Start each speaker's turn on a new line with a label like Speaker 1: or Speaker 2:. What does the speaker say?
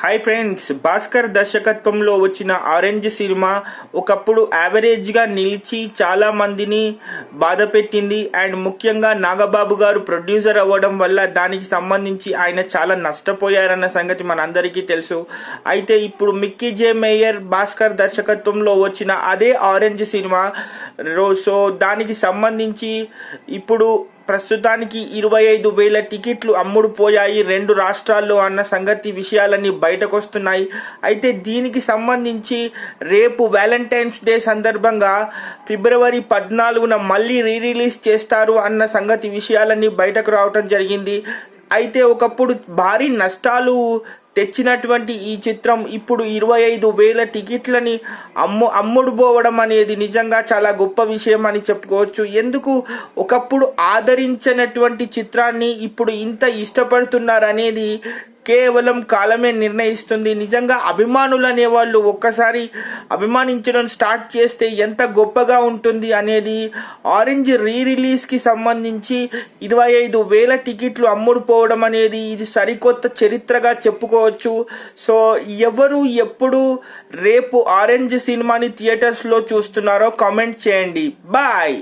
Speaker 1: Hi friends, Bhaskar దర్శకత్వంలో వచ్చిన orange cinema ఒకప్పుడు యావరేజ్గా నిలిచి చాలా మందిని బాధ పెట్టింది. అండ్ ముఖ్యంగా నాగబాబు గారు ప్రొడ్యూసర్ అవ్వడం వల్ల దానికి సంబంధించి ఆయన చాలా నష్టపోయారన్న సంగతి మనందరికీ తెలుసు. అయితే ఇప్పుడు మిక్కీ జే మేయర్ భాస్కర్ దర్శకత్వంలో వచ్చిన అదే ఆరెంజ్ సినిమా సో దానికి సంబంధించి ఇప్పుడు ప్రస్తుతానికి 25,000 టికెట్లు అమ్ముడుపోయాయి 2 రాష్ట్రాల్లో అన్న సంగతి విషయాలన్నీ బయటకొస్తున్నాయి. అయితే దీనికి సంబంధించి రేపు వ్యాలంటైన్స్ డే సందర్భంగా ఫిబ్రవరి 14న మళ్ళీ రిలీజ్ చేస్తారు అన్న సంగతి విషయాలన్నీ బయటకు రావటం జరిగింది. అయితే ఒకప్పుడు భారీ నష్టాలు తెచ్చినటువంటి ఈ చిత్రం ఇప్పుడు 25,000 టికెట్లని అమ్ముడుపోవడం అనేది నిజంగా చాలా గొప్ప విషయం అని చెప్పుకోవచ్చు. ఎందుకు ఒకప్పుడు ఆదరించినటువంటి చిత్రాన్ని ఇప్పుడు ఇంత ఇష్టపడుతున్నారు అనేది కేవలం కాలమే నిర్ణయిస్తుంది. నిజంగా అభిమానులు అనేవాళ్ళు ఒక్కసారి అభిమానించడం స్టార్ట్ చేస్తే ఎంత గొప్పగా ఉంటుంది అనేది ఆరెంజ్ రిలీజ్కి సంబంధించి 25,000 టికెట్లు అమ్ముడుపోవడం అనేది ఇది సరికొత్త చరిత్రగా చెప్పుకోవచ్చు. సో ఎవరు ఎప్పుడు రేపు ఆరెంజ్ సినిమాని థియేటర్స్లో చూస్తున్నారో కామెంట్ చేయండి. బాయ్.